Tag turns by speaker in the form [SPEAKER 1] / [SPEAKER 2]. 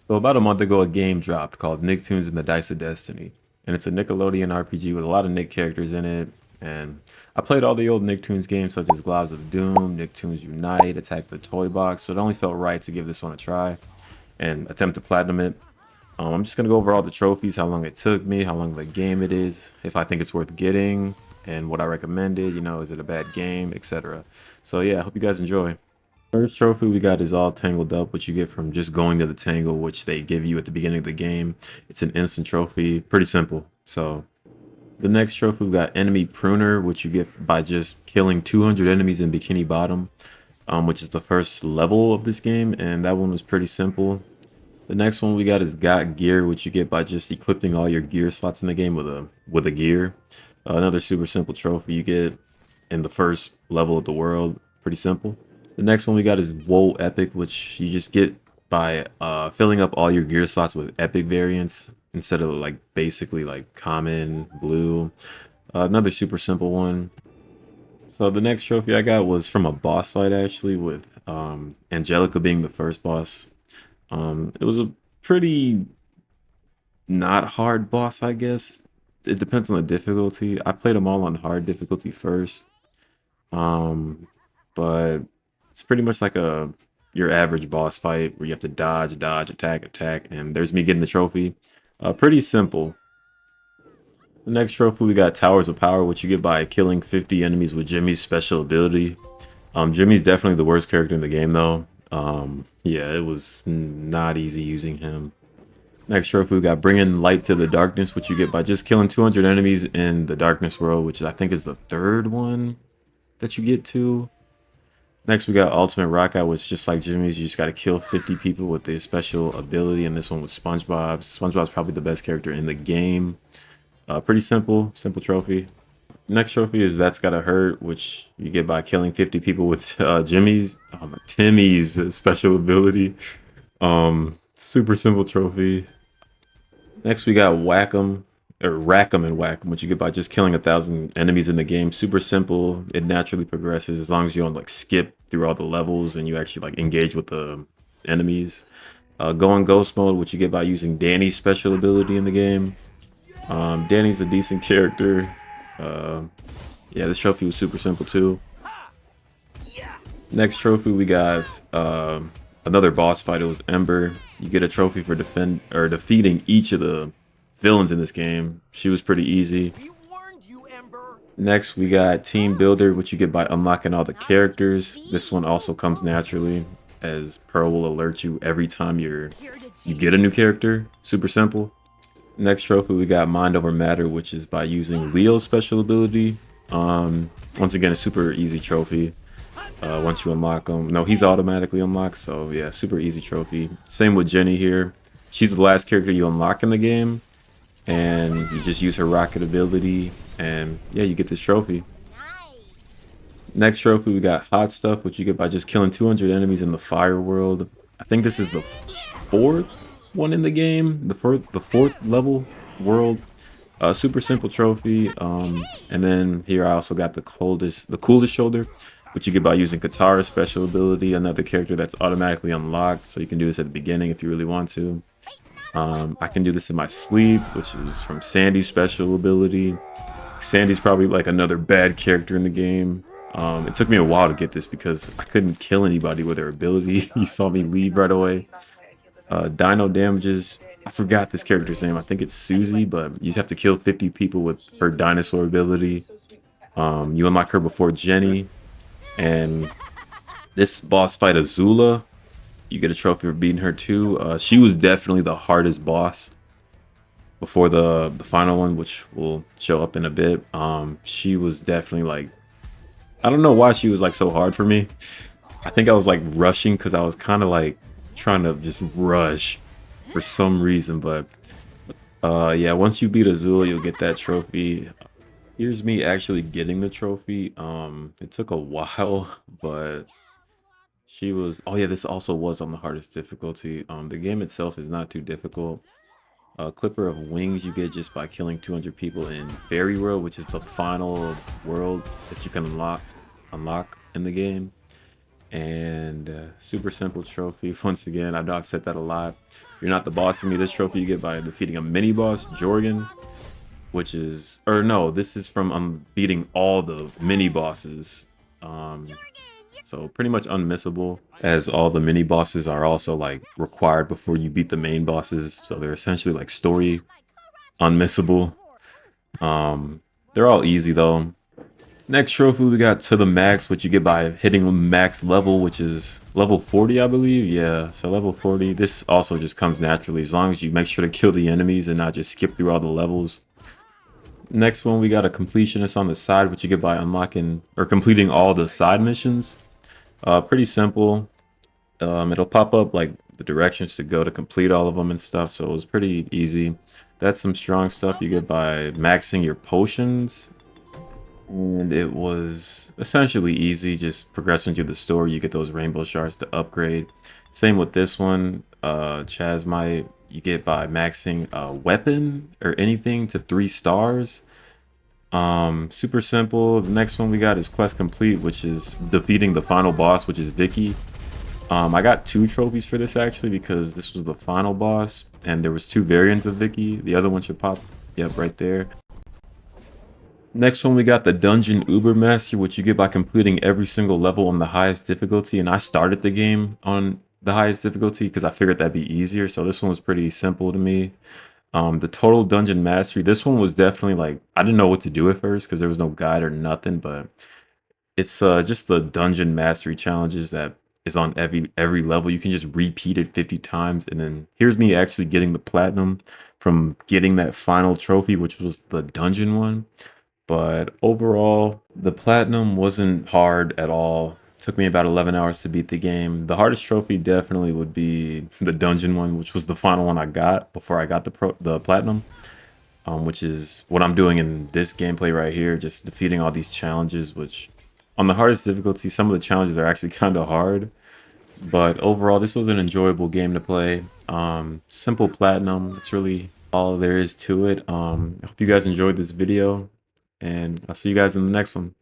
[SPEAKER 1] So about a month ago, a game dropped called Nicktoons and the Dice of Destiny, and it's a Nickelodeon RPG with a lot of Nick characters in it. And I played all the old Nicktoons games such as Globs of Doom, Nicktoons Unite, Attack the Toy Box, so it only felt right to give this one a try and attempt to platinum it. I'm just gonna go over all the trophies, how long it took me, how long of a game it is, if I think it's worth getting, and what I recommended. Is it a bad game, etc. So yeah, I hope you guys enjoy. First trophy we got is all tangled up, which you get from just going to the tangle, which they give you at the beginning of the game. It's an instant trophy, pretty simple. So the next trophy we got enemy pruner, which you get by just killing 200 enemies in Bikini Bottom, which is the first level of this game, and that one was pretty simple. The next one we got is got gear, which you get by just equipping all your gear slots in the game with a gear. Another super simple trophy you get in the first level of the world, pretty simple. The next one we got is Whoa Epic, which you just get by filling up all your gear slots with epic variants instead of like basically like common, blue. Another super simple one. So the next trophy I got was from a boss fight actually, with Angelica being the first boss. It was a pretty not hard boss, I guess. It depends on the difficulty. I played them all on hard difficulty first. Um, but it's pretty much like a your average boss fight where you have to dodge, dodge, attack, attack, and there's me getting the trophy. Pretty simple. The next trophy we got Towers of Power, which you get by killing 50 enemies with Jimmy's special ability. Jimmy's definitely the worst character in the game though. Yeah, it was not easy using him. Next trophy we got Bringing Light to the Darkness, which you get by just killing 200 enemies in the Darkness world, which I think is the third one that you get to. Next, we got Ultimate Rockout, which just like Jimmy's, you just got to kill 50 people with the special ability. And this one with SpongeBob. SpongeBob's probably the best character in the game. Pretty simple trophy. Next trophy is That's Gotta Hurt, which you get by killing 50 people with Timmy's special ability. Super simple trophy. Next, we got Whack 'em or Rack 'em and Whack 'em, which you get by just killing 1,000 enemies in the game. Super simple. It naturally progresses as long as you don't like skip through all the levels and you actually like engage with the enemies. Go in Ghost mode, which you get by using Danny's special ability in the game. Danny's a decent character. Uh, yeah, this trophy was super simple too. Next trophy we got another boss fight. It was Ember. You get a trophy for defeating each of the villains in this game. She was pretty easy. Next we got Team Builder, which you get by unlocking all the characters. This one also comes naturally, as Pearl will alert you every time you get a new character. Super simple. Next trophy we got Mind Over Matter, which is by using Leo's special ability. Once again, a super easy trophy. Once you unlock him, no, he's automatically unlocked. So yeah, super easy trophy. Same with Jenny here. She's the last character you unlock in the game, and you just use her rocket ability, and yeah, you get this trophy. Next trophy we got Hot Stuff, which you get by just killing 200 enemies in the Fire World. I think this is the fourth one in the game, the fourth level world. Super simple trophy. And then here I also got the coolest shoulder, which you get by using Katara's special ability, another character that's automatically unlocked. So you can do this at the beginning if you really want to. I can do this in my sleep, which is from Sandy's special ability. Sandy's probably like another bad character in the game. It took me a while to get this because I couldn't kill anybody with her ability. You saw me leave right away. Dino Damages. I forgot this character's name. I think it's Susie, but you just have to kill 50 people with her dinosaur ability. You unlock her before Jenny. And this boss fight, Azula, you get a trophy for beating her too. She was definitely the hardest boss before the final one, which will show up in a bit. She was definitely like, I don't know why she was like so hard for me. I think I was like rushing because I was kind of like trying to just rush for some reason. But yeah, once you beat Azula, you'll get that trophy. Here's me actually getting the trophy. It took a while, but she was. Oh yeah, this also was on the hardest difficulty. The game itself is not too difficult. Clipper of Wings you get just by killing 200 people in Fairy World, which is the final world that you can unlock in the game. And super simple trophy. Once again, I know I've said that a lot. You're not the boss of me. This trophy you get by defeating a mini boss, Jorgen, which is, or no, this is from beating all the mini bosses. Um, so pretty much unmissable, as all the mini bosses are also like required before you beat the main bosses. So they're essentially like story unmissable. They're all easy though. Next trophy we got to the max, which you get by hitting max level, which is level 40, I believe. Yeah, so level 40. This also just comes naturally as long as you make sure to kill the enemies and not just skip through all the levels. Next one, we got a completionist on the side, which you get by unlocking or completing all the side missions. Pretty simple. It'll pop up like the directions to go to complete all of them and stuff, so it was pretty easy. That's some strong stuff you get by maxing your potions. And it was essentially easy, just progressing through the story. You get those rainbow shards to upgrade. Same with this one. Chasmite you get by maxing a weapon or anything to 3 stars. Super simple. The next one we got is quest complete, which is defeating the final boss, which is Vicky. I got 2 trophies for this actually because this was the final boss and there was 2 variants of Vicky. The other one should pop, yep, right there. Next one we got the Dungeon Uber Master, which you get by completing every single level on the highest difficulty. And I started the game on the highest difficulty because I figured that'd be easier. So this one was pretty simple to me. The total dungeon mastery. This one was definitely like I didn't know what to do at first because there was no guide or nothing. But it's just the dungeon mastery challenges that is on every level. You can just repeat it 50 times, and then here's me actually getting the platinum from getting that final trophy, which was the dungeon one. But overall, the platinum wasn't hard at all. Took me about 11 hours to beat the game. The hardest trophy definitely would be the dungeon one, which was the final one I got before I got the platinum, which is what I'm doing in this gameplay right here, just defeating all these challenges, which on the hardest difficulty, some of the challenges are actually kind of hard. But overall, this was an enjoyable game to play. Simple platinum. It's really all there is to it. I hope you guys enjoyed this video, and I'll see you guys in the next one.